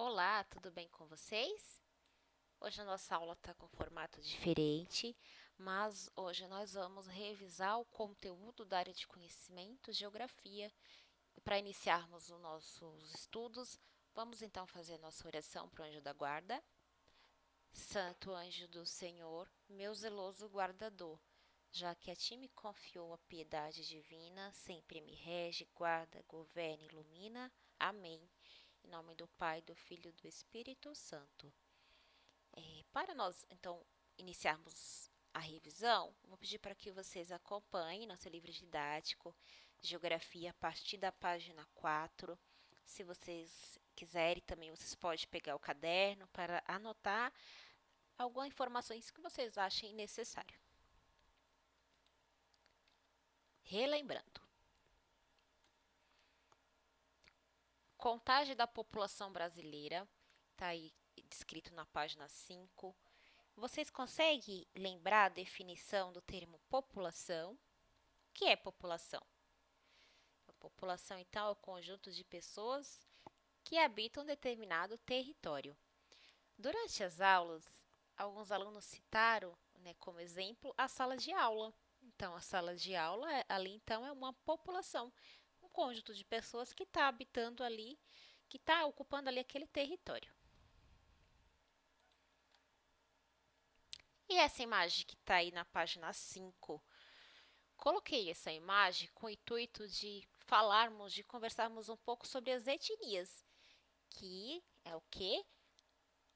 Olá, tudo bem com vocês? Hoje a nossa aula está com formato diferente, mas hoje nós vamos revisar o conteúdo da área de conhecimento, geografia. E para iniciarmos os nossos estudos, vamos então fazer a nossa oração para o anjo da guarda. Santo anjo do Senhor, meu zeloso guardador, já que a ti me confiou a piedade divina, sempre me rege, guarda, governa e ilumina. Amém. Em nome do Pai, do Filho e do Espírito Santo. Para nós, então, iniciarmos a revisão, vou pedir para que vocês acompanhem nosso livro didático, Geografia, a partir da página 4. Se vocês quiserem, também vocês podem pegar o caderno para anotar algumas informações que vocês achem necessário. Relembrando, contagem da população brasileira, está aí descrito na página 5. Vocês conseguem lembrar a definição do termo população? O que é população? A população, então, é o conjunto de pessoas que habitam determinado território. Durante as aulas, alguns alunos citaram, como exemplo, a sala de aula. Então, a sala de aula, ali, então, é uma população, um conjunto de pessoas que está habitando ali, que está ocupando ali aquele território. E essa imagem que está aí na página 5, coloquei essa imagem com o intuito de falarmos, de conversarmos um pouco sobre as etnias, que é o quê?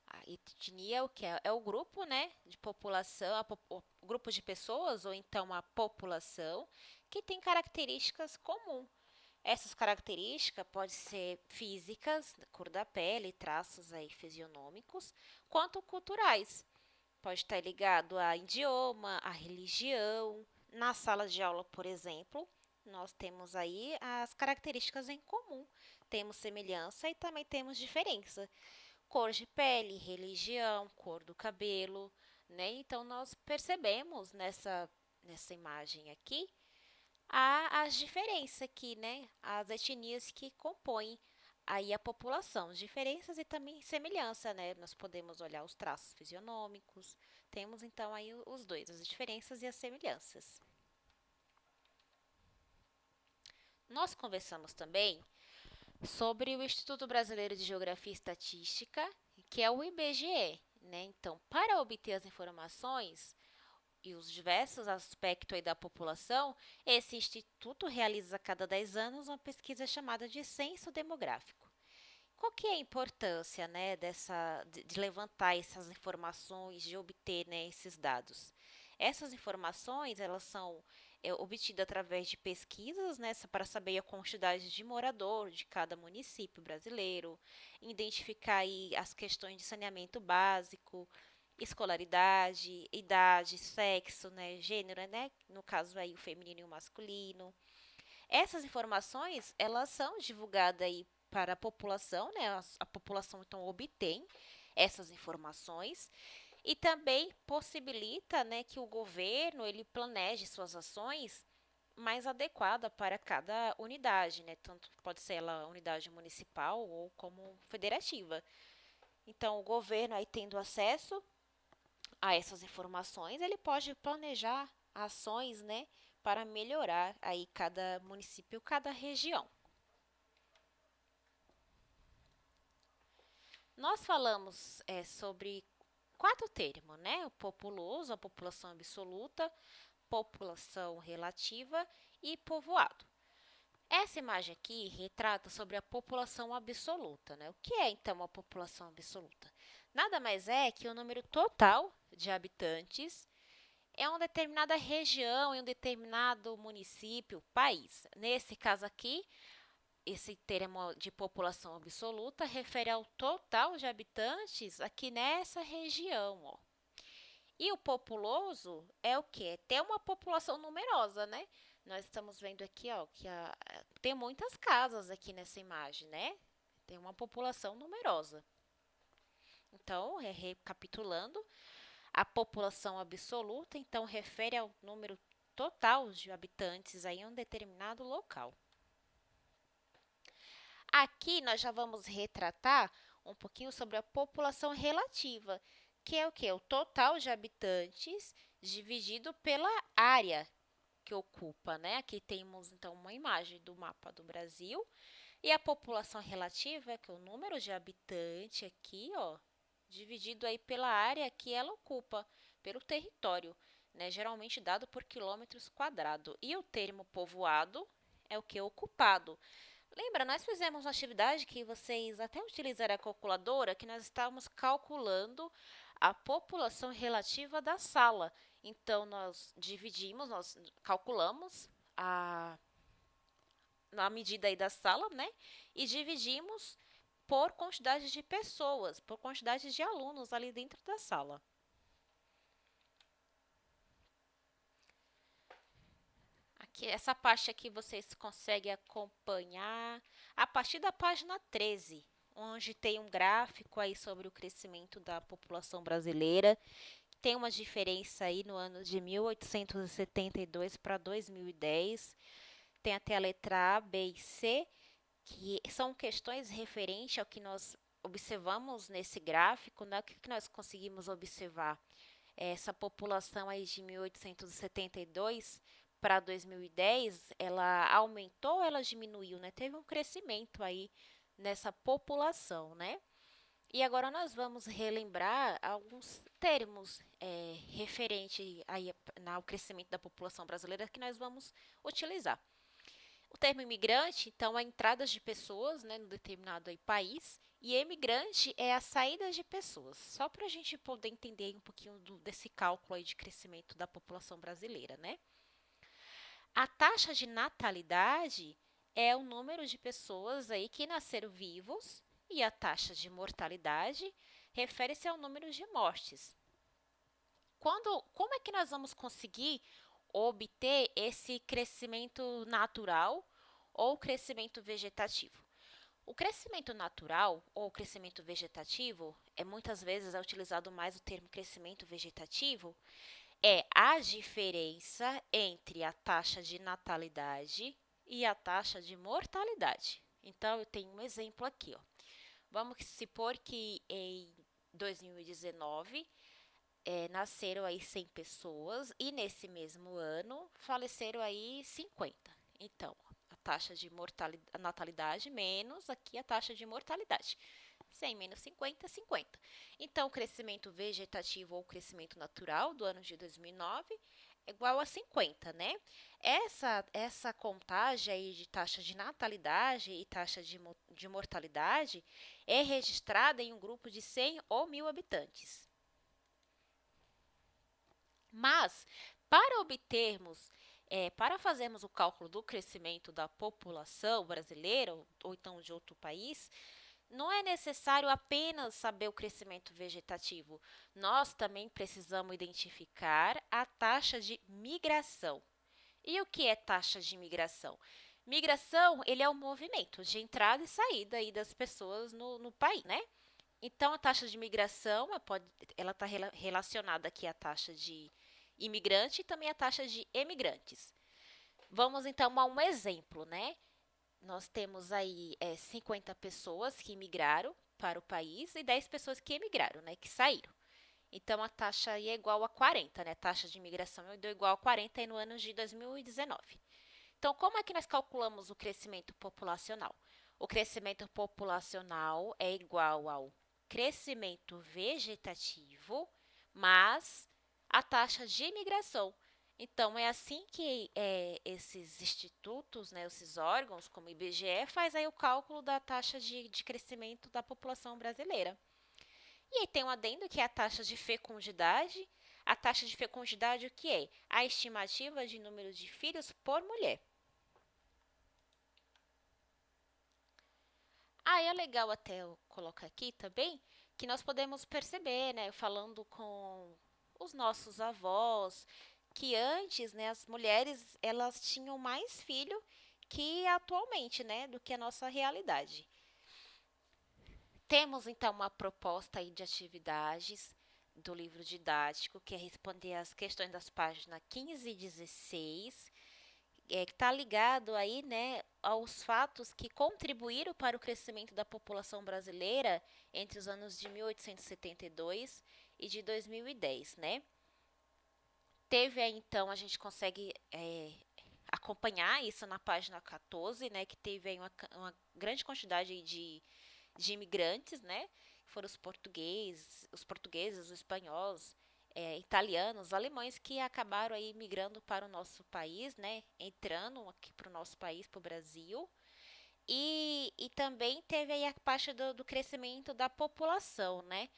A etnia é o que? É o grupo, né, de população, o grupo de pessoas, ou então a população, que tem características comuns. Essas características podem ser físicas, cor da pele, traços aí fisionômicos, quanto culturais. Pode estar ligado a idioma, a religião. Na sala de aula, por exemplo, nós temos aí as características em comum. Temos semelhança e também temos diferença. Cor de pele, religião, cor do cabelo, né? Então, nós percebemos nessa imagem aqui as diferenças aqui, né? As etnias que compõem aí a população, diferenças e também semelhança, né? Nós podemos olhar os traços fisionômicos, temos então aí os dois, as diferenças e as semelhanças. Nós conversamos também sobre o Instituto Brasileiro de Geografia e Estatística, que é o IBGE, né? Então, para obter as informações e os diversos aspectos aí da população, esse instituto realiza a cada 10 anos uma pesquisa chamada de censo demográfico. Qual que é a importância, né, de levantar essas informações, de obter, né, esses dados? Essas informações, elas são obtidas através de pesquisas, né, para saber a quantidade de morador de cada município brasileiro, identificar aí as questões de saneamento básico, escolaridade, idade, sexo, né, gênero, né, no caso aí o feminino e o masculino. Essas informações, elas são divulgadas aí para a população, né? A população então obtém essas informações e também possibilita, né, que o governo ele planeje suas ações mais adequada para cada unidade, né? Tanto pode ser ela unidade municipal ou como federativa. Então, o governo aí tendo acesso a essas informações, ele pode planejar ações, né, para melhorar aí cada município, cada região. Nós falamos sobre quatro termos, né? O populoso, a população absoluta, população relativa e povoado. Essa imagem aqui retrata sobre a população absoluta, né? O que é então a população absoluta? Nada mais é que o número total de habitantes em uma determinada região, em um determinado município, país. Nesse caso aqui, esse termo de população absoluta refere ao total de habitantes aqui nessa região, ó. E o populoso é o quê? É ter uma população numerosa, né? Nós estamos vendo aqui, ó, que tem muitas casas aqui nessa imagem, né? Tem uma população numerosa. Então, recapitulando, a população absoluta, então, refere ao número total de habitantes aí em um determinado local. Aqui nós já vamos retratar um pouquinho sobre a população relativa, que é o que? O total de habitantes dividido pela área que ocupa, né? Aqui temos então uma imagem do mapa do Brasil e a população relativa, que é o número de habitante aqui, ó, dividido aí pela área que ela ocupa, pelo território, né? Geralmente dado por quilômetros quadrados. E o termo povoado é o que? Ocupado. Lembra, nós fizemos uma atividade que vocês até utilizaram a calculadora, que nós estávamos calculando a população relativa da sala. Então, nós calculamos na medida aí da sala, né? E dividimos por quantidade de pessoas, por quantidade de alunos ali dentro da sala. Aqui, essa parte aqui vocês conseguem acompanhar a partir da página 13, onde tem um gráfico aí sobre o crescimento da população brasileira. Tem uma diferença aí no ano de 1872 para 2010. Tem até a letra A, B e C, que são questões referentes ao que nós observamos nesse gráfico, né? O que nós conseguimos observar? Essa população aí de 1872 para 2010, ela aumentou ou ela diminuiu, né? Teve um crescimento aí nessa população, né? E agora nós vamos relembrar alguns termos referente aí ao crescimento da população brasileira que nós vamos utilizar. O termo imigrante, então, é a entrada de pessoas, né, no determinado aí, país, e emigrante é a saída de pessoas. Só para a gente poder entender um pouquinho desse cálculo aí de crescimento da população brasileira, né? A taxa de natalidade é o número de pessoas aí que nasceram vivos e a taxa de mortalidade refere-se ao número de mortes. Como é que nós vamos conseguir obter esse crescimento natural ou crescimento vegetativo? O crescimento natural ou crescimento vegetativo, muitas vezes é utilizado mais o termo crescimento vegetativo, é a diferença entre a taxa de natalidade e a taxa de mortalidade. Então, eu tenho um exemplo aqui, ó. Vamos supor que em 2019 nasceram aí 100 pessoas e nesse mesmo ano faleceram aí 50. Então, a taxa de natalidade menos aqui a taxa de mortalidade. 100 menos 50, 50. Então, o crescimento vegetativo ou crescimento natural do ano de 2009 é igual a 50, né? Essa contagem aí de taxa de natalidade e taxa de mortalidade é registrada em um grupo de 100 ou 1.000 habitantes. Mas, para obtermos, para fazermos o cálculo do crescimento da população brasileira ou então de outro país, não é necessário apenas saber o crescimento vegetativo. Nós também precisamos identificar a taxa de migração. E o que é taxa de migração? Migração, ele é o movimento de entrada e saída aí das pessoas no país, né? Então, a taxa de migração, ela está relacionada aqui à taxa de imigrante e também à taxa de emigrantes. Vamos então a um exemplo, né? Nós temos aí 50 pessoas que imigraram para o país e 10 pessoas que emigraram, né? Que saíram. Então, a taxa aí é igual a 40, né? A taxa de imigração é igual a 40 aí no ano de 2019. Então, como é que nós calculamos o crescimento populacional? O crescimento populacional é igual ao crescimento vegetativo mais a taxa de imigração. Então, é assim que esses institutos, né, esses órgãos, como o IBGE, faz aí o cálculo da taxa de crescimento da população brasileira. E aí tem um adendo que é a taxa de fecundidade. A taxa de fecundidade o que é? A estimativa de número de filhos por mulher. É legal até eu colocar aqui também que nós podemos perceber, né, falando com os nossos avós, que antes, né, as mulheres elas tinham mais filho que atualmente, né, do que a nossa realidade. Temos então uma proposta aí de atividades do livro didático, que é responder as questões das páginas 15 e 16, que está ligado aí, né, aos fatos que contribuíram para o crescimento da população brasileira entre os anos de 1872 e de 2010, né? Teve aí, então, a gente consegue acompanhar isso na página 14, né, que teve aí uma grande quantidade de imigrantes, né? Foram os portugueses, os espanhóis, italianos, alemães que acabaram aí migrando para o nosso país, né? Entrando aqui para o nosso país, para o Brasil. E também teve aí a parte do crescimento da população, né?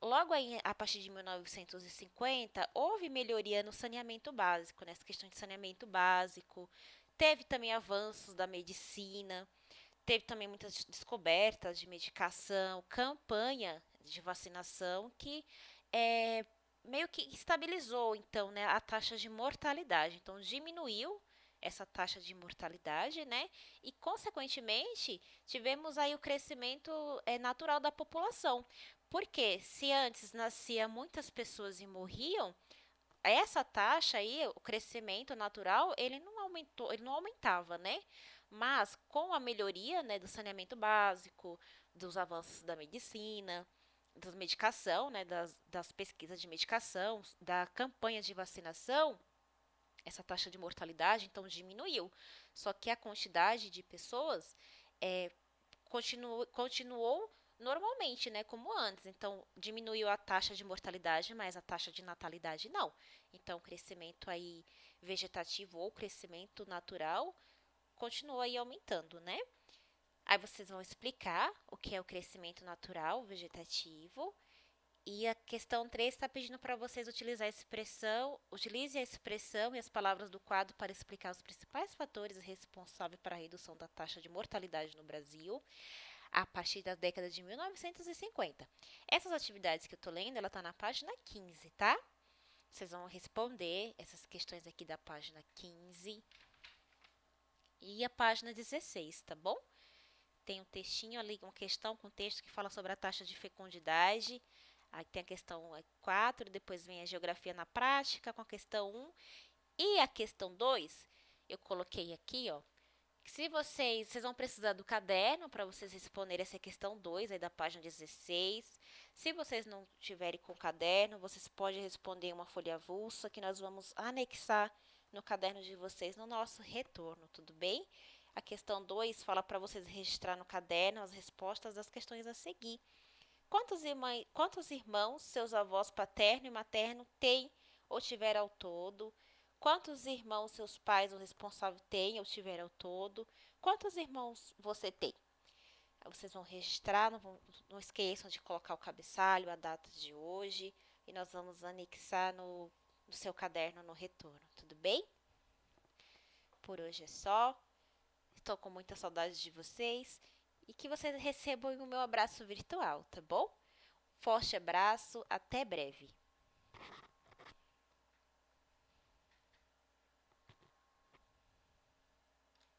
Logo aí, a partir de 1950, houve melhoria no saneamento básico, nessa questão de saneamento básico. Teve também avanços da medicina, teve também muitas descobertas de medicação, campanha de vacinação que é, meio que estabilizou então, né, a taxa de mortalidade. Então diminuiu essa taxa de mortalidade, né? E consequentemente tivemos aí o crescimento natural da população. Porque se antes nascia muitas pessoas e morriam, essa taxa aí, o crescimento natural, ele não aumentou, ele não aumentava, né? Mas com a melhoria, né, do saneamento básico, dos avanços da medicina, da medicação, né, das pesquisas de medicação, da campanha de vacinação, essa taxa de mortalidade então diminuiu. Só que a quantidade de pessoas é, continuou normalmente, né, como antes. Então, diminuiu a taxa de mortalidade, mas a taxa de natalidade não. Então, o crescimento aí vegetativo ou crescimento natural continua aí aumentando, né? Aí vocês vão explicar o que é o crescimento natural vegetativo. E a questão 3 está pedindo para vocês utilizar a expressão, utilize a expressão e as palavras do quadro para explicar os principais fatores responsáveis para a redução da taxa de mortalidade no Brasil a partir da década de 1950. Essas atividades que eu estou lendo, ela está na página 15, tá? Vocês vão responder essas questões aqui da página 15 e a página 16, tá bom? Tem um textinho ali, uma questão com texto que fala sobre a taxa de fecundidade. Aí tem a questão 4, depois vem a geografia na prática com a questão 1. E a questão 2, eu coloquei aqui, ó, se vocês vão precisar do caderno para vocês responderem essa questão 2 aí da página 16. Se vocês não tiverem com o caderno, vocês podem responder uma folha avulsa que nós vamos anexar no caderno de vocês no nosso retorno, tudo bem? A questão 2 fala para vocês registrar no caderno as respostas das questões a seguir. Quantos irmãos seus avós paterno e materno têm ou tiveram ao todo? Quantos irmãos seus pais ou responsável têm ou tiveram ao todo? Quantos irmãos você tem? Vocês vão registrar, não esqueçam de colocar o cabeçalho, a data de hoje, e nós vamos anexar no seu caderno no retorno, tudo bem? Por hoje é só. Estou com muita saudade de vocês e que vocês recebam o meu abraço virtual, tá bom? Forte abraço, até breve.